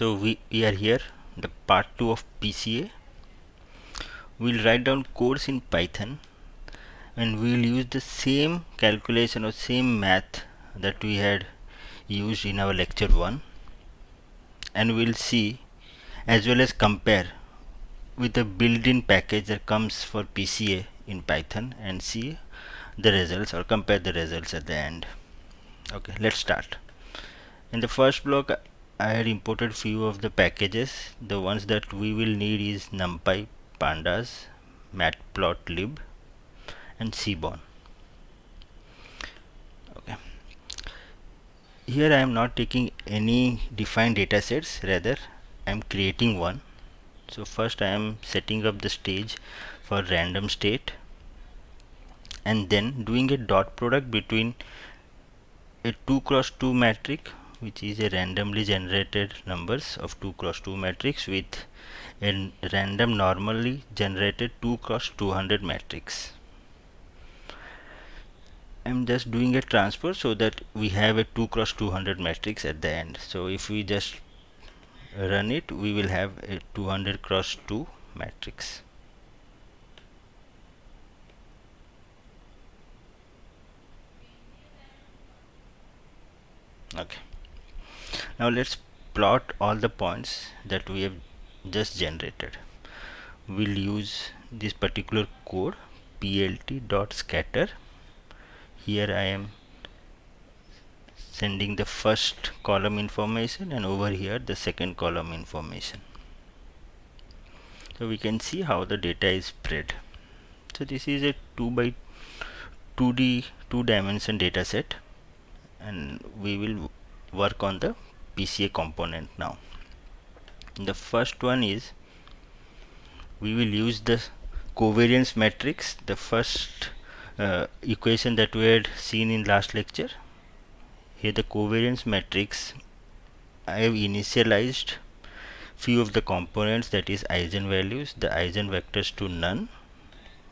So we are here, the part 2 of PCA. We'll write down codes in Python and we'll use the same calculation or same math that we had used in our lecture 1, and we'll see as well as compare with the built-in package that comes for PCA in Python and see the results or compare the results at the end. Okay, let's start. In the first block I had imported few of the packages. The ones that we will need is NumPy, Pandas, Matplotlib and Seaborn. Okay. Here I am not taking any defined datasets, rather I am creating one. So first I am setting up the stage for random state and then doing a dot product between a 2 cross 2 matrix, which is a randomly generated numbers of 2 cross 2 matrix, with a random normally generated 2 cross 200 matrix. I'm just doing a transfer so that we have a 2 cross 200 matrix at the end. So if we just run it, we will have a 200 cross 2 matrix. Okay, now let's plot all the points that we have just generated. We'll use this particular code plt.scatter. Here I am sending the first column information and over here the second column information. So we can see how the data is spread. So this is a 2 by 2D 2-dimension data set, and we will work on the PCA component now. The first one is we will use the covariance matrix, the first equation that we had seen in last lecture. Here the covariance matrix, I have initialized few of the components, that is eigenvalues, the eigenvectors to none,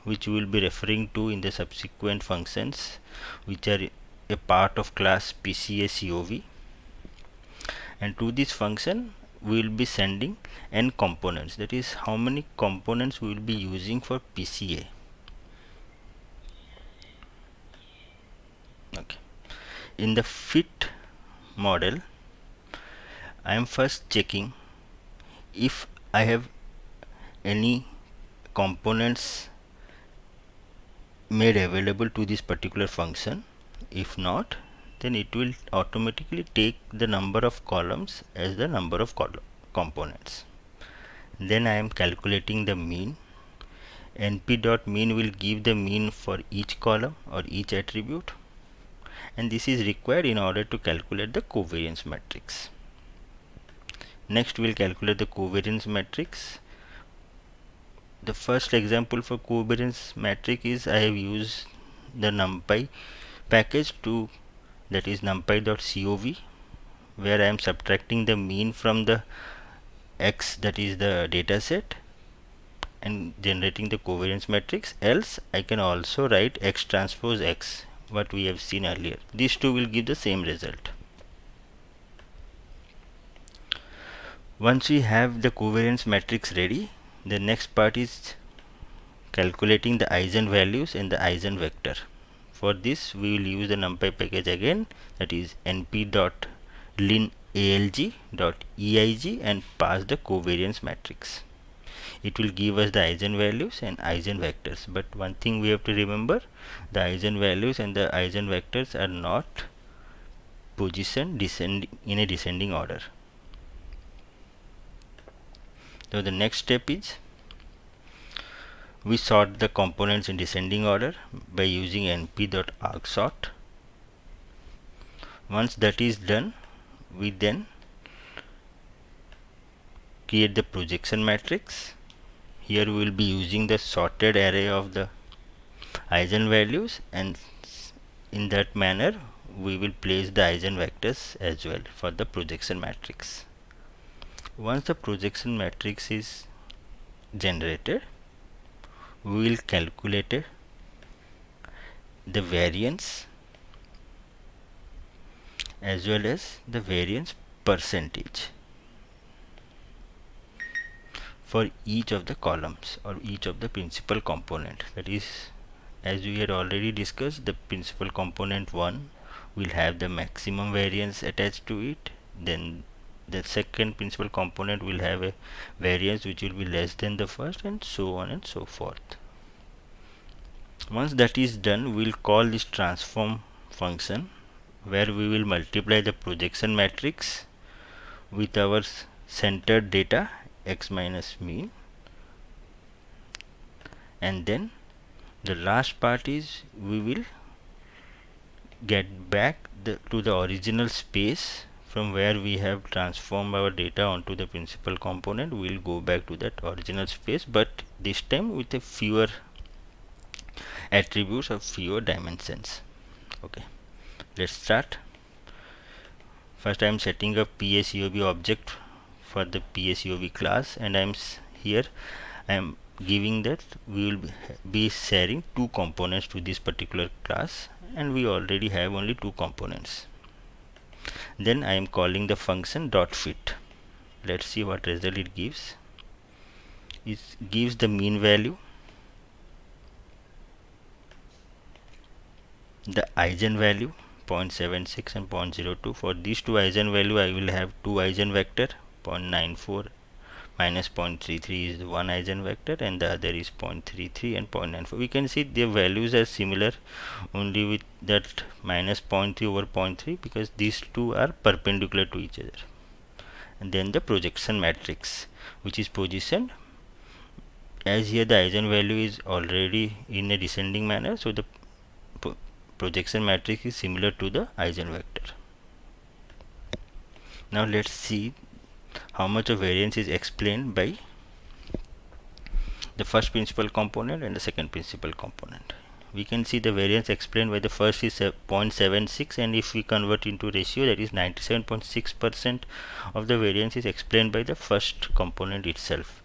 which we will be referring to in the subsequent functions which are a part of class PCA_COV, and to this function we will be sending n components, that is how many components we will be using for PCA. Okay. In the fit model I am first checking if I have any components made available to this particular function. If not, then it will automatically take the number of columns as the number of components. Then I am calculating the mean. np.mean will give the mean for each column or each attribute, and this is required in order to calculate the covariance matrix. Next we will calculate the covariance matrix. The first example for covariance matrix is I have used the NumPy package to, that is numpy.cov, where I am subtracting the mean from the x, that is the data set, and generating the covariance matrix. Else I can also write x transpose x, what we have seen earlier. These two will give the same result. Once we have the covariance matrix ready, the next part is calculating the eigenvalues and the eigenvector. For this we will use the NumPy package again, that is np.linalg.eig, and pass the covariance matrix. It will give us the eigenvalues and eigenvectors, but one thing we have to remember, the eigenvalues and the eigenvectors are not positioned in a descending order. So the next step is we sort the components in descending order by using np.argsort. Once that is done, we then create the projection matrix. Here we will be using the sorted array of the eigenvalues, and in that manner we will place the eigenvectors as well for the projection matrix. Once the projection matrix is generated, we will calculate the variance as well as the variance percentage. for each of the columns or each of the principal component. That is, as we had already discussed, the principal component 1 will have the maximum variance attached to it, then the second principal component will have a variance which will be less than the first, and so on and so forth. Once that is done, we'll call this transform function, where we will multiply the projection matrix with our centered data x minus mean, and then the last part is we will get back to the original space from where we have transformed our data onto the principal component. We will go back to that original space, but this time with a fewer attributes or fewer dimensions. Okay, let's start. First I am setting up PSEOB object for the PSEOB class, and here I am giving that we will be sharing two components to this particular class, and we already have only two components. Then I am calling the function dot fit. Let's see what result it gives. It gives the mean value, the eigenvalue 0.76 and 0.02. For these two eigenvalue I will have two eigenvector. 0.94 minus 0.33 is one eigenvector, and the other is 0.33 and 0.94. We can see their values are similar, only with that minus 0.3 over 0.3, because these two are perpendicular to each other. And then the projection matrix, which is positioned, as here the eigenvalue is already in a descending manner, so the projection matrix is similar to the eigenvector. Now let's see how much of variance is explained by the first principal component and the second principal component. We can see the variance explained by the first is 0.76, and if we convert into ratio, that is 97.6% of the variance is explained by the first component itself.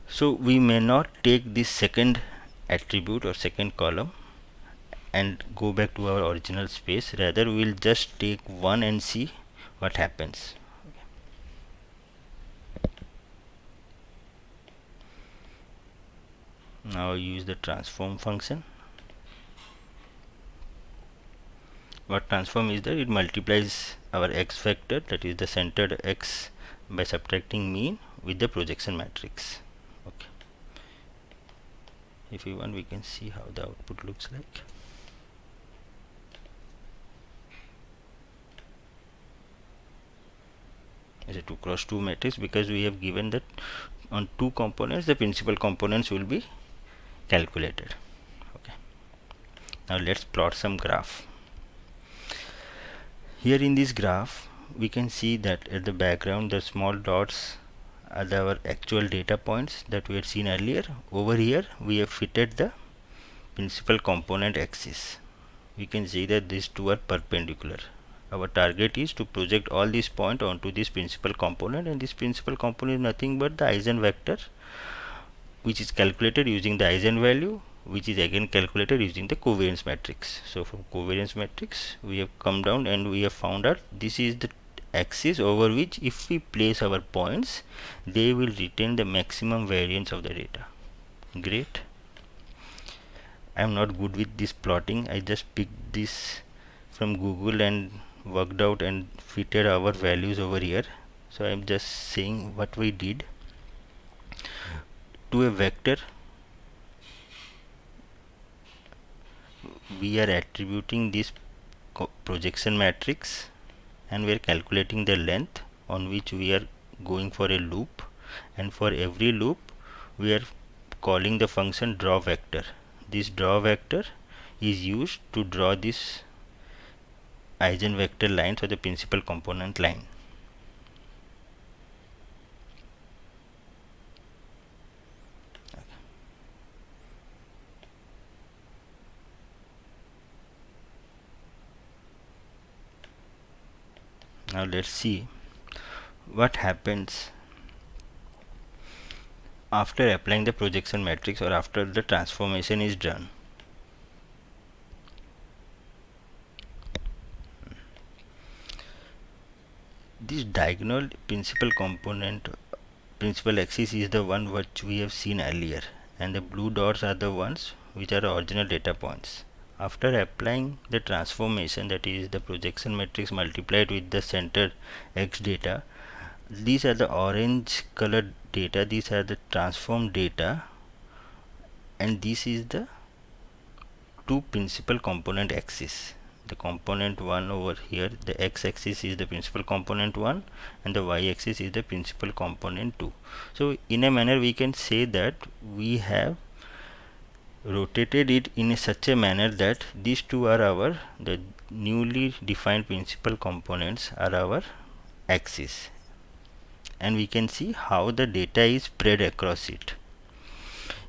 So we may not take this second attribute or second column and go back to our original space. Rather, we will just take one and see what happens. Now use the transform function. What transform is that? It multiplies our x vector, that is the centered x, by subtracting mean with the projection matrix. Okay. If we want, we can see how the output looks like. It's a 2 cross 2 matrix, because we have given that on two components the principal components will be calculated. Okay. Now let's plot some graph. Here in this graph we can see that at the background the small dots are our actual data points that we had seen earlier. Over here we have fitted the principal component axis. We can see that these two are perpendicular. Our target is to project all these points onto this principal component, and this principal component is nothing but the eigenvector, which is calculated using the eigenvalue, which is again calculated using the covariance matrix. So from covariance matrix we have come down and we have found out this is the axis over which if we place our points, they will retain the maximum variance of the data. Great. I am not good with this plotting. I just picked this from Google and worked out and fitted our values over here. So I am just saying what we did. To a vector we are attributing this projection matrix, and we are calculating the length on which we are going for a loop, and for every loop we are calling the function draw vector. This draw vector is used to draw this eigenvector lines or the principal component line. Now let's see what happens after applying the projection matrix or after the transformation is done. This diagonal principal component principal axis is the one which we have seen earlier, and the blue dots are the ones which are original data points. After applying the transformation, that is the projection matrix multiplied with the center x data, these are the orange colored data, these are the transformed data, and this is the two principal component axis. The component 1 over here, the x-axis is the principal component 1 and the y-axis is the principal component 2. So in a manner we can say that we have rotated it in such a manner that these two are our, the newly defined principal components are our axis, and we can see how the data is spread across it.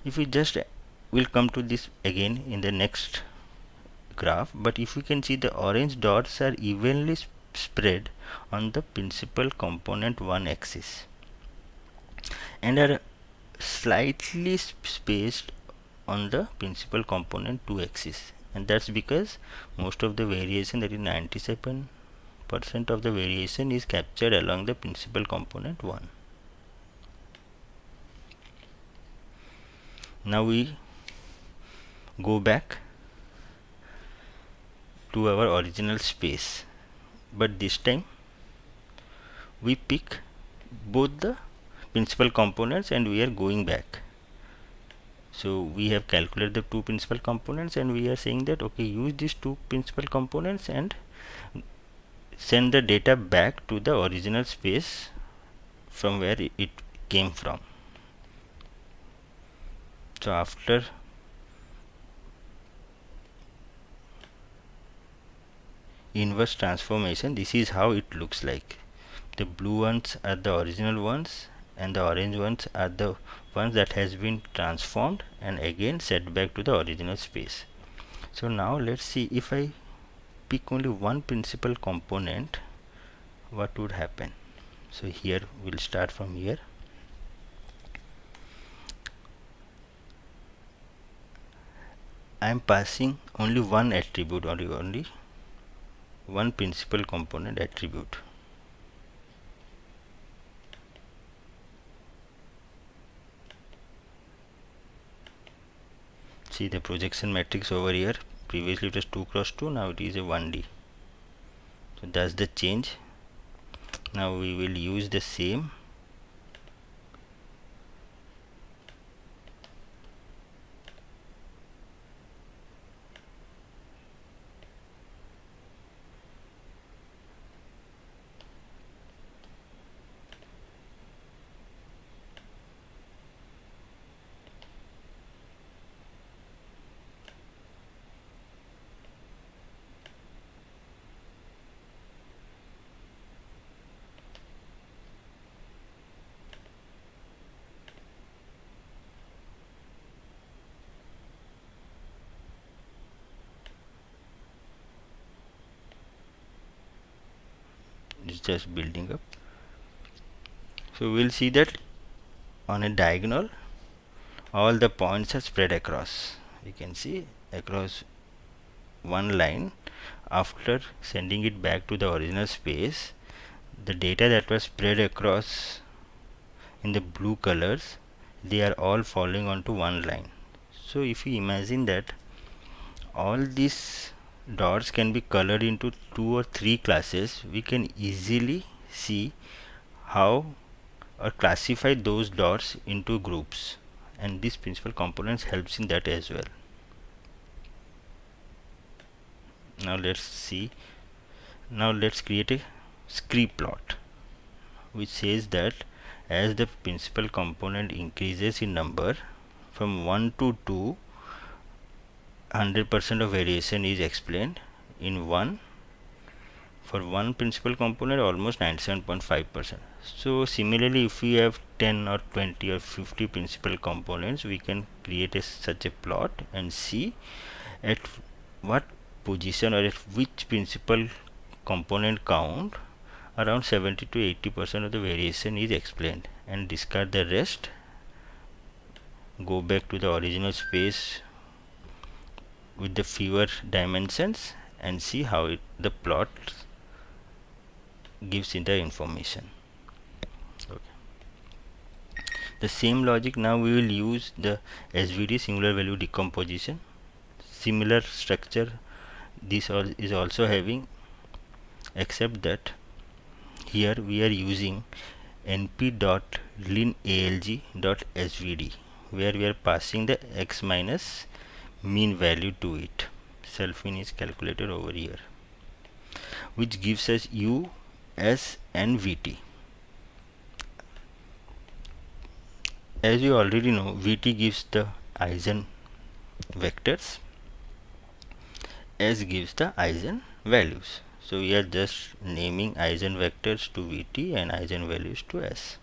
If we just will come to this again in the next graph, but if you can see, the orange dots are evenly spread on the principal component 1 axis and are slightly spaced on the principal component 2 axis, and that's because most of the variation, that is 97% of the variation, is captured along the principal component 1. Now we go back to our original space, but this time we pick both the principal components and we are going back. So we have calculated the two principal components and we are saying that okay, use these two principal components and send the data back to the original space from where it came from. So after inverse transformation, this is how it looks like. The blue ones are the original ones and the orange ones are the ones that has been transformed and again set back to the original space. So now let's see, if I pick only one principal component, what would happen. So here we'll start from here. I am passing only one attribute, only one principal component attribute. See the projection matrix over here, previously it was 2 cross 2, now it is a 1D. So that's the change. Now we will use the same is just building up. So we'll see that on a diagonal all the points are spread across. You can see across one line. After sending it back to the original space, the data that was spread across in the blue colors, they are all falling onto one line. So if you imagine that all these dots can be colored into 2 or 3 classes, we can easily see how or classify those dots into groups, and this principal components helps in that as well. Now let's see, now let's create a scree plot which says that as the principal component increases in number from 1 to 2, 100% of variation is explained. In 1, for one principal component, almost 97.5%. So similarly, if we have 10 or 20 or 50 principal components, we can create such a plot and see at what position or at which principal component count around 70 to 80% of the variation is explained, and discard the rest, go back to the original space with the fewer dimensions and see how the plot gives in the information. Okay. The same logic now we will use the SVD, singular value decomposition. Similar structure this is also having, except that here we are using np.linalg.svd, where we are passing the x minus mean value to it. Self mean is calculated over here, which gives us u, s and vt. As you already know, vt gives the eigenvectors, s gives the eigenvalues. So we are just naming eigenvectors to vt and eigenvalues to s.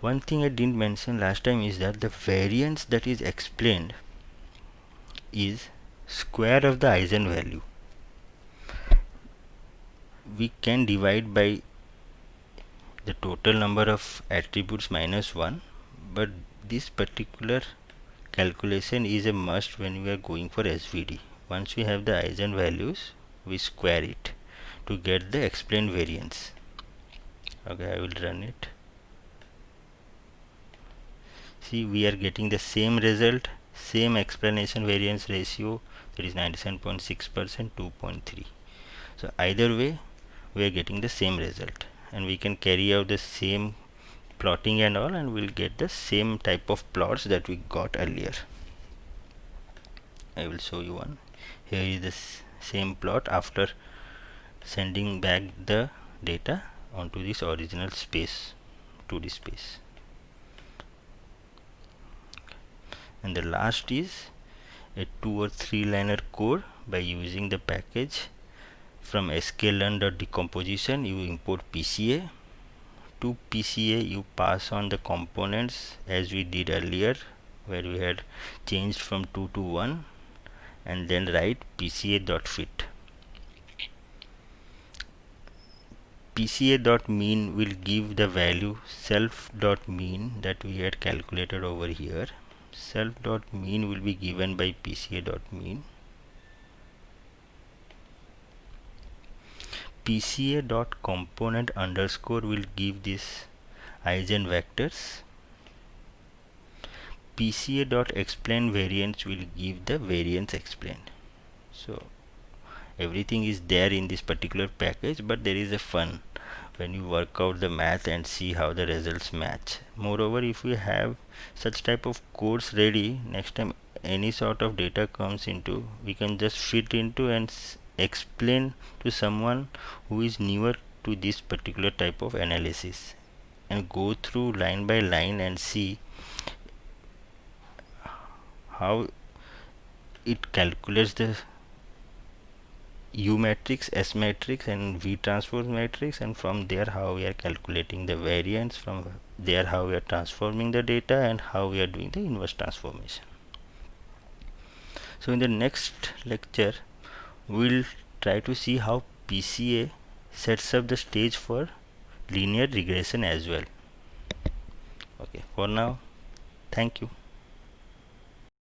One thing I didn't mention last time is that the variance that is explained is square of the eigenvalue. We can divide by the total number of attributes minus 1, but this particular calculation is a must when we are going for SVD. Once we have the eigenvalues, we square it to get the explained variance. Okay, I will run it. See, we are getting the same result, same explanation variance ratio, that is 97.6%, 2.3. So either way we are getting the same result, and we can carry out the same plotting and all, and we'll get the same type of plots that we got earlier. I will show you one. Here is the same plot after sending back the data onto this original space, 2D space. And the last is a 2 or 3 liner code. By using the package from sklearn.decomposition, you import PCA. To PCA you pass on the components as we did earlier, where we had changed from 2 to 1, and then write PCA.fit. PCA.mean will give the value self.mean that we had calculated over here. Self.mean will be given by PCA.mean. PCA.component underscore will give this eigenvectors. PCA.explain variance will give the variance explained. So everything is there in this particular package, but there is a fun when you work out the math and see how the results match. Moreover, if we have such type of codes ready, next time any sort of data comes into, we can just fit into and explain to someone who is newer to this particular type of analysis, and go through line by line and see how it calculates the U matrix, S matrix and V transpose matrix, and from there how we are calculating the variance, from there how we are transforming the data, and how we are doing the inverse transformation. So in the next lecture we'll try to see how PCA sets up the stage for linear regression as well. Okay, for now, thank you.